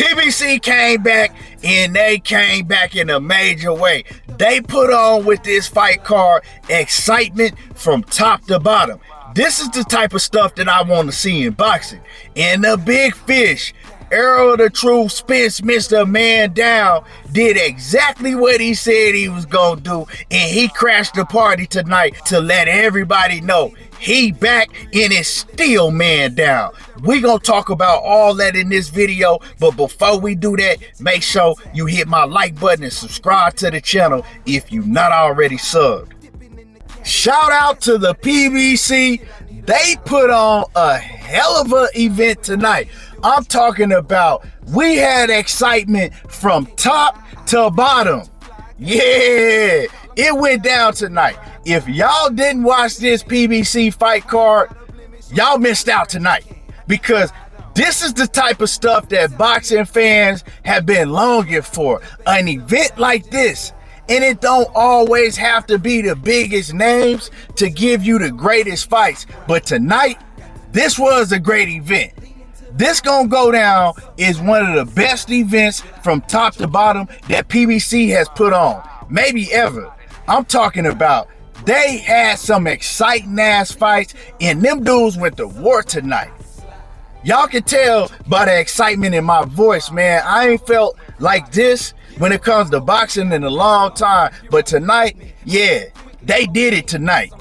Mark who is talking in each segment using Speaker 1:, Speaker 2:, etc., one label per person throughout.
Speaker 1: PBC came back, and they came back in a major way. They put on with this fight card excitement from top to bottom. This is the type of stuff that I want to see in boxing. And the big fish, Errol the True Spence, Mr. Man Down, did exactly what he said he was going to do, and he crashed the party tonight to let everybody know he back and is still man down. We gonna talk about all that in this video, but before we do that, make sure you hit my like button and subscribe to the channel if you not already subbed. Shout out to the PBC. They put on a hell of an event tonight. I'm talking about, we had excitement from top to bottom. Yeah, it went down tonight. If y'all didn't watch this PBC Fight Card, y'all missed out tonight, because this is the type of stuff that boxing fans have been longing for. An event like this. And it don't always have to be the biggest names to give you the greatest fights. But tonight, this was a great event. This gonna go down is one of the best events from top to bottom that PBC has put on, maybe ever. I'm talking about, they had some exciting ass fights, and them dudes went to war tonight. Y'all can tell by the excitement in my voice, man. I ain't felt like this when it comes to boxing in a long time. But tonight, yeah, they did it tonight.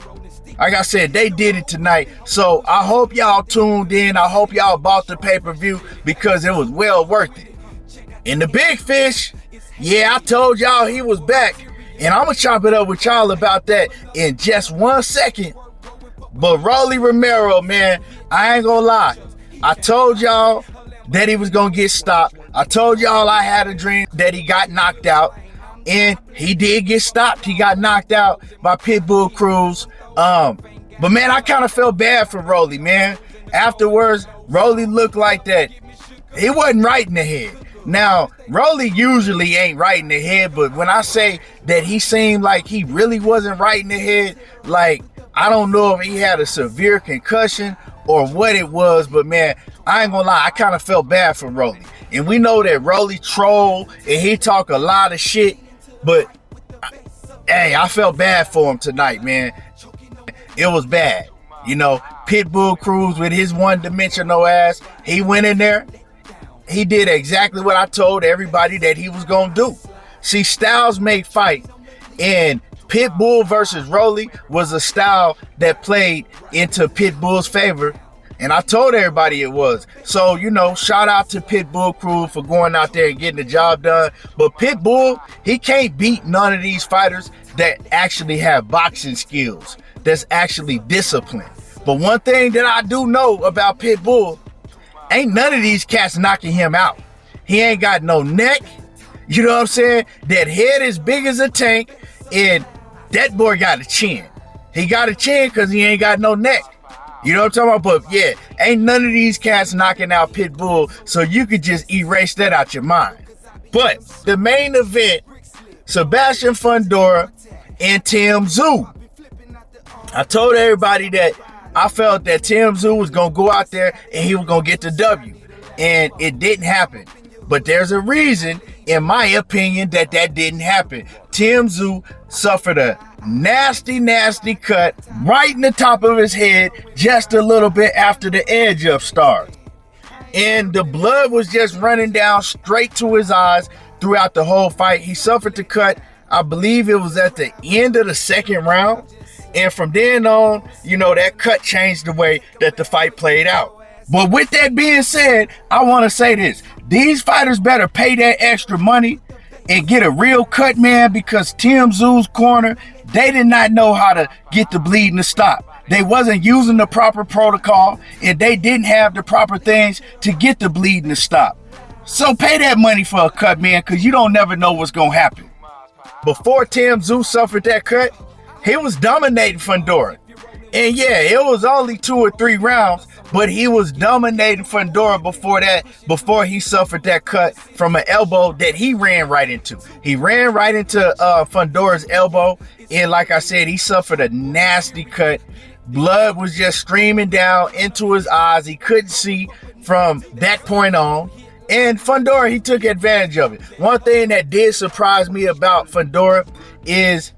Speaker 1: Like I said, they did it tonight. So I hope y'all tuned in. I hope y'all bought the pay-per-view, because it was well worth it. And the big fish, yeah, I told y'all he was back. And I'm going to chop it up with y'all about that in just 1 second. But Rolly Romero, man, I ain't going to lie. I told y'all that he was going to get stopped. I told y'all I had a dream that he got knocked out. And he did get stopped. He got knocked out by Pitbull Cruz. But man, I kind of felt bad for Rolly, man. Afterwards, Rolly looked like that he wasn't right in the head. Now, Rolly usually ain't right in the head, but when I say that he seemed like he really wasn't right in the head, like, I don't know if he had a severe concussion or what it was, but man, I ain't gonna lie, I kind of felt bad for Rolly. And we know that Rolly troll and he talk a lot of shit, but hey, I felt bad for him tonight, man. It was bad. You know, Pitbull Cruz with his one-dimensional ass, he went in there. He did exactly what I told everybody that he was gonna do. See, styles make fight, and Pitbull versus Rolly was a style that played into Pitbull's favor, and I told everybody it was. So, you know, shout out to Pitbull Cruz for going out there and getting the job done. But Pitbull, he can't beat none of these fighters that actually have boxing skills, that's actually disciplined. But one thing that I do know about Pitbull, ain't none of these cats knocking him out. He ain't got no neck. You know what I'm saying? That head is big as a tank, and that boy got a chin. He got a chin because he ain't got no neck. You know what I'm talking about? But yeah, ain't none of these cats knocking out Pitbull, so you could just erase that out your mind. But the main event, Sebastian Fundora and Tim Tszyu. I told everybody that I felt that Tim Tszyu was going to go out there and he was going to get the W. And it didn't happen. But there's a reason, in my opinion, that didn't happen. Tim Tszyu suffered a nasty, nasty cut right in the top of his head just a little bit after the edge up started. And the blood was just running down straight to his eyes throughout the whole fight. He suffered the cut, I believe it was at the end of the second round. And from then on, you know, that cut changed the way that the fight played out. But with that being said, I want to say this. These fighters better pay that extra money and get a real cut, man, because Tim Tszyu's corner, they did not know how to get the bleeding to stop. They wasn't using the proper protocol, and they didn't have the proper things to get the bleeding to stop. So pay that money for a cut, man, because you don't never know what's going to happen. Before Tim Tszyu suffered that cut, he was dominating Fundora. And yeah, it was only 2 or 3 rounds, but he was dominating Fundora before that, before he suffered that cut from an elbow that he ran right into. He ran right into Fundora's elbow, and like I said, he suffered a nasty cut. Blood was just streaming down into his eyes. He couldn't see from that point on. And Fundora, he took advantage of it. One thing that did surprise me about Fundora is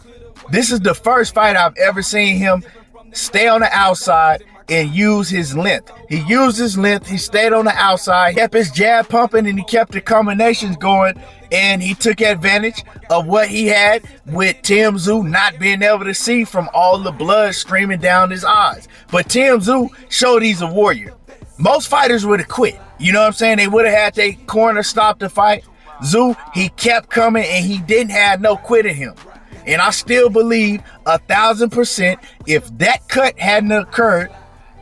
Speaker 1: this is the first fight I've ever seen him stay on the outside and use his length. He used his length, he stayed on the outside, kept his jab pumping, and he kept the combinations going, and he took advantage of what he had with Tim Tszyu not being able to see from all the blood streaming down his eyes. But Tim Tszyu showed he's a warrior. Most fighters would have quit. You know what I'm saying? They would have had their corner stop the fight. Tszyu, he kept coming, and he didn't have no quit in him. And I still believe 1,000% if that cut hadn't occurred,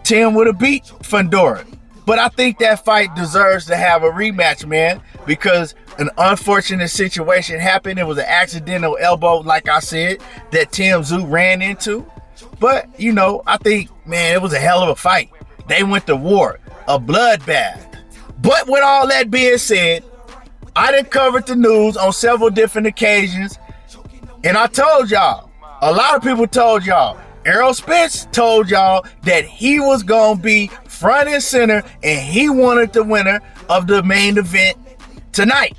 Speaker 1: Tim would have beat Fundora. But I think that fight deserves to have a rematch, man, because an unfortunate situation happened. It was an accidental elbow, like I said, that Tim Tszyu ran into. But, you know, I think, man, it was a hell of a fight. They went to war, a bloodbath. But with all that being said, I done covered the news on several different occasions. And I told y'all, a lot of people told y'all, Errol Spence told y'all that he was going to be front and center and he wanted the winner of the main event tonight.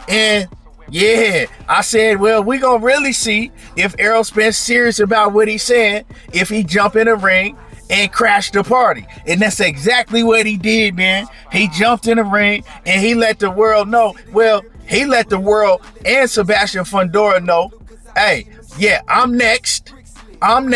Speaker 1: And yeah, I said, well, we going to really see if Errol Spence serious about what he said, if he jump in the ring and crash the party. And that's exactly what he did, man. He jumped in the ring and he let the world know. Well, he let the world and Sebastian Fundora know, hey, yeah, I'm next. I'm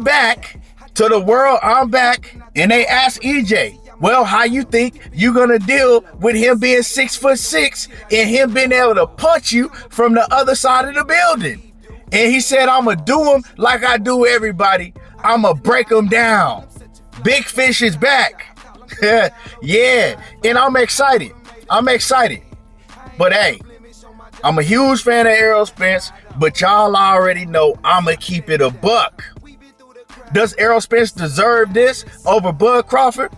Speaker 1: back. To the world, I'm back. And they asked EJ, well, how you think you're gonna deal with him being 6'6" and him being able to punch you from the other side of the building? And he said, I'ma do him like I do everybody. I'ma break him down. Big Fish is back. Yeah, and I'm excited. But hey, I'm a huge fan of Errol Spence, but y'all already know I'ma keep it a buck. Does Errol Spence deserve this over Bud Crawford?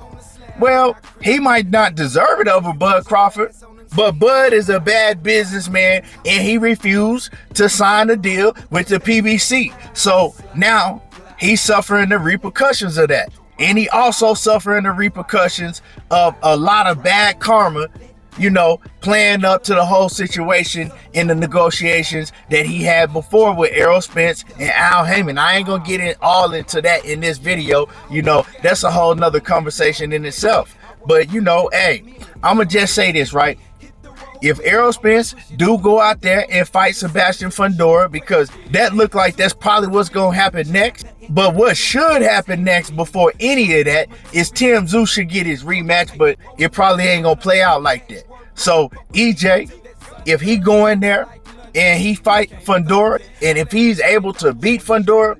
Speaker 1: Well, he might not deserve it over Bud Crawford, but Bud is a bad businessman and he refused to sign a deal with the PBC. So now he's suffering the repercussions of that. And he also suffering the repercussions of a lot of bad karma, you know, playing up to the whole situation in the negotiations that he had before with Errol Spence and Al Heyman. I ain't gonna get all into that in this video. You know, that's a whole nother conversation in itself. But, you know, hey, I'm gonna just say this, right? If Errol Spence do go out there and fight Sebastian Fundora, because that looked like that's probably what's gonna happen next. But what should happen next before any of that is Tim Tszyu should get his rematch, but it probably ain't gonna play out like that. So EJ, if he go in there and he fight Fundora, and if he's able to beat Fundora,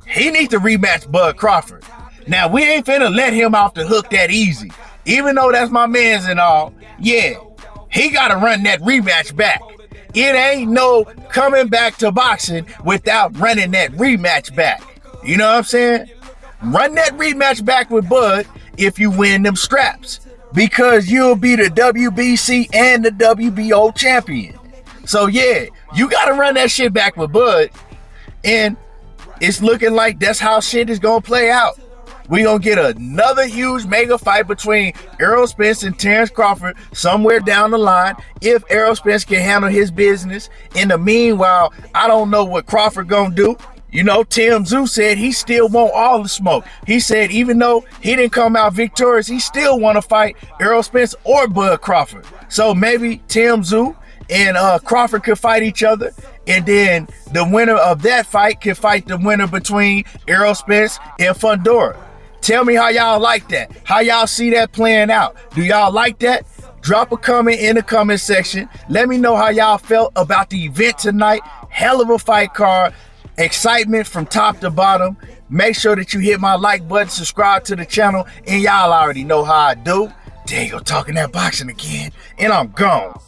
Speaker 1: he needs to rematch Bud Crawford. Now, we ain't finna let him off the hook that easy. Even though that's my man's and all, yeah, he gotta run that rematch back. It ain't no coming back to boxing without running that rematch back. You know what I'm saying? Run that rematch back with Bud if you win them straps, because you'll be the WBC and the WBO champion. So yeah, you gotta run that shit back with Bud, and it's looking like that's how shit is gonna play out. We gonna get another huge mega fight between Errol Spence and Terrence Crawford somewhere down the line, if Errol Spence can handle his business. In the meanwhile, I don't know what Crawford gonna do. You know, Tim Tszyu said he still want all the smoke. He said even though he didn't come out victorious, he still want to fight Errol Spence or Bud Crawford. So maybe Tim Tszyu and Crawford could fight each other, and then the winner of that fight could fight the winner between Errol Spence and Fundora. Tell me how y'all like that. How y'all see that playing out. Do y'all like that? Drop a comment in the comment section. Let me know how y'all felt about the event tonight. Hell of a fight card. Excitement from top to bottom. Make sure that you hit my like button, subscribe to the channel, and y'all already know how I do. There you go, talking that boxing again, and I'm gone.